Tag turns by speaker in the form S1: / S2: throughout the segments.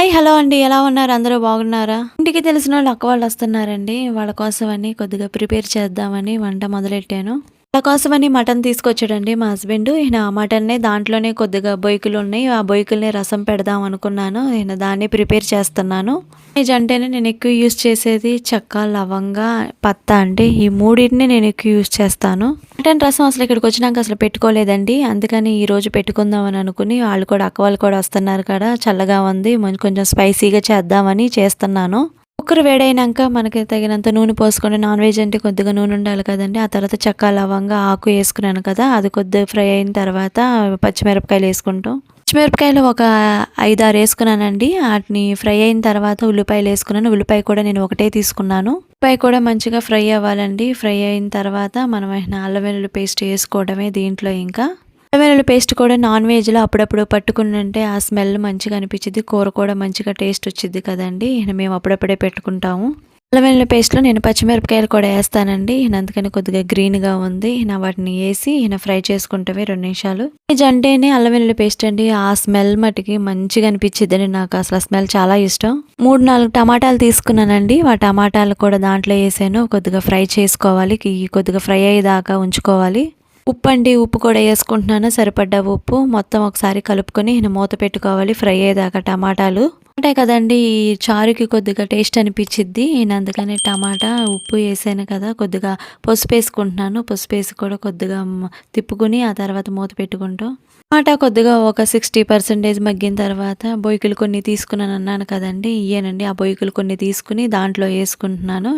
S1: Hi! Hello అండి. ఎలా ఉన్నారు? అందరూ బాగున్నారా? ఇంటికి తెలిసినోళ్ళు అక్క వాళ్ళు వస్తున్నారండి. వాళ్ళ కోసమని కొద్దిగా ప్రిపేర్ చేద్దామని వంట మొదలెట్టాను. వాళ్ళ కోసమని మటన్ తీసుకొచ్చాడండి మా హస్బెండు. ఈయన ఆ మటన్‌నే దాంట్లోనే కొద్దిగా బొయకులున్నాయి. ఆ బొయకుల్ని రసం పెడదాం అనుకున్నాను. ఈయన దాన్నే ప్రిపేర్ చేస్తున్నాను. వెజ్ అంటేనే నేను ఎక్కువ యూజ్ చేసేది చెక్క, లవంగ, పత్తా అండి. ఈ మూడింటిని నేను ఎక్కువ యూజ్ చేస్తాను. మటన్ రసం అసలు ఇక్కడికొచ్చినాక అసలు పెట్టుకోలేదండి. అందుకని ఈరోజు పెట్టుకుందామని అనుకుని వాళ్ళు కూడా అక్క వాళ్ళు కూడా వస్తున్నారు కదా! చల్లగా ఉంది. కొంచెం స్పైసీగా చేద్దామని చేస్తున్నాను. కుక్కర్ వేడైనాక మనకి తగినంత నూనె పోసుకొని నాన్ వెజ్ అంటే కొద్దిగా నూనె ఉండాలి కదండీ! ఆ తర్వాత చెక్క, లవంగా, ఆకు ఏసుకున్నాను కదా! అది కొద్దిగా ఫ్రై అయిన తర్వాత పచ్చిమిరపకాయలేసుకుంటాం. పచ్చిమిరపకాయలు ఒక 5, 6 ఏసుకున్నానండి. ఆటిని ఫ్రై అయిన తర్వాత ఉల్లిపాయలేసుకున్నాను. ఉల్లిపాయ కూడా నేను ఒకటే తీసుకున్నాను. ఉల్లిపాయ కూడా మంచిగా ఫ్రై అవ్వాలండి. ఫ్రై అయిన తర్వాత మనం అల్లం వెల్లుల్లి పేస్ట్ ఏసుకోవడమే దీంట్లో ఇంకా. అల్లం వెల్లుల్లి పేస్ట్ కూడా నాన్ వెజ్‌లో అప్పుడప్పుడు పట్టుకునుంటే ఆ స్మెల్ మంచిగా అనిపిచ్చిద్ది. కూర కూడా మంచిగా టేస్ట్ వచ్చిద్ది కదండీ! మేము అప్పుడప్పుడే పెట్టుకుంటాము. అల్లం వెల్లుల్లి పేస్ట్‌లో నేను పచ్చిమిరపకాయలు కూడా ఏస్తానండి. అందుకని కొద్దిగా గ్రీన్‌గా ఉంది. వాటిని ఏసి ఫ్రై చేసుకుంటమే 2 నిమిషాలు. వెజ్ అంటేనే అల్లం వెల్లుల్లి పేస్ట్ అండి. ఆ స్మెల్ మటికి మంచిగా అనిపిచ్చిద్దండి. నాకు అసలు ఆ స్మెల్ చాలా ఇష్టం. 3, 4 టమాటాలు తీసుకున్నానండి. ఆ టమాటాలు కూడా దాంట్లో ఏసాను. కొద్దిగా ఫ్రై చేసుకోవాలి. కొద్దిగా ఫ్రై అయ్యేదాకా ఉంచుకోవాలి. ఉప్పండి. ఉప్పు కూడా ఏసుకుంటున్నాను. సరిపడ్డ ఉప్పు. మొత్తం ఒకసారి కలుపుకొని మూత పెట్టుకోవాలి ఫ్రై అయ్యేదాకా టమాటాలు. టమాటా కదండీ! ఈ చారుకి కొద్దిగా టేస్ట్ అనిపిచ్చిద్ది. అందుకని టమాటా, ఉప్పు ఏసాను కదా! కొద్దిగా పసుపేసుకుంటున్నాను. పసుపేసి కూడా కొద్దిగా తిప్పుకొని ఆ తర్వాత మూత పెట్టుకుంటాం. టమాటా కొద్దిగా ఒక 60% మగ్గిన తర్వాత బొయకులు కొన్ని తీసుకున్నానన్నాను కదండీ! ఇయ్యేనండి. ఆ బొయకులు కొన్ని తీసుకొని దాంట్లో ఏసుకుంటున్నాను.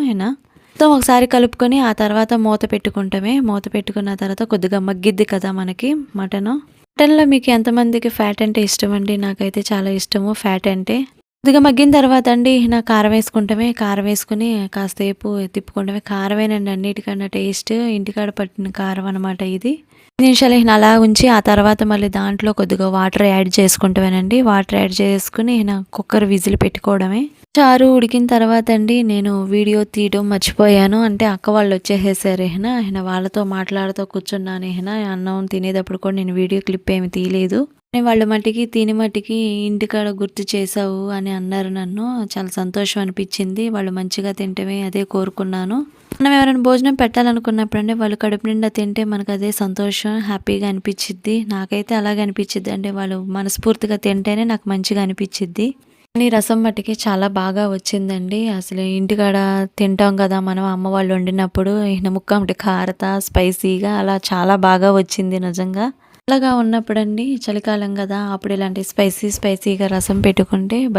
S1: మొత్తం ఒకసారి కలుపుకొని ఆ తర్వాత మూత పెట్టుకుంటమే. మూత పెట్టుకున్న తర్వాత కొద్దిగా మగ్గిద్ది కదా మనకి మటను. మటన్‌లో మీకు ఎంతమందికి ఫ్యాట్ అంటే ఇష్టమండి? నాకైతే చాలా ఇష్టము ఫ్యాట్ అంటే. కొద్దిగా మగ్గిన తర్వాత అండి కారం వేసుకుంటమే. కారం వేసుకొని కాసేపు తిప్పుకుంటమే. కారమేనండి అన్నిటికన్నా టేస్ట్. ఇంటికాడ పట్టిన కారం అనమాట ఇది. 5 నిమిషాలు అలా ఉంచి ఆ తర్వాత మళ్ళీ దాంట్లో కొద్దిగా వాటర్ యాడ్ చేసుకుంటమేనండి. వాటర్ యాడ్ చేసుకొని కుక్కర్ విజిల్ పెట్టుకోవడమే. చారు ఉడికిన తర్వాత అండి నేను వీడియో తీయడం మర్చిపోయాను. అంటే అక్క వాళ్ళు వచ్చేసేసారు. వాళ్ళతో మాట్లాడుతూ కూర్చున్నాను. అన్నం తినేటప్పుడు కూడా నేను వీడియో క్లిప్ ఏమి తీయలేదు. వాళ్ళు తిని మట్టికి ఇంటికాడ గుర్తు చేసావు అని అన్నారు నన్ను. చాలా సంతోషం అనిపించింది. వాళ్ళు మంచిగా తింటమే అదే కోరుకున్నాను. మనం ఎవరైనా భోజనం పెట్టాలనుకున్నప్పుడంటే వాళ్ళు కడుపు నిండా తింటే మనకు అదే సంతోషం, హ్యాపీగా అనిపిచ్చిద్ది. నాకైతే అలాగే అనిపిచ్చిద్ది. అంటే వాళ్ళు మనస్ఫూర్తిగా తింటేనే నాకు మంచిగా అనిపిచ్చిద్ది. కానీ రసం మట్టికి చాలా బాగా వచ్చిందండి. అసలు ఇంటికాడ తింటాం కదా మనం అమ్మ వాళ్ళు వండినప్పుడు ముక్క కారత, స్పైసీగా అలా చాలా బాగా వచ్చింది నిజంగా. చల్లగా ఉన్నప్పుడండి చలికాలం కదా! అప్పుడు ఇలాంటి స్పైసీగా రసం పెట్టుకుంటే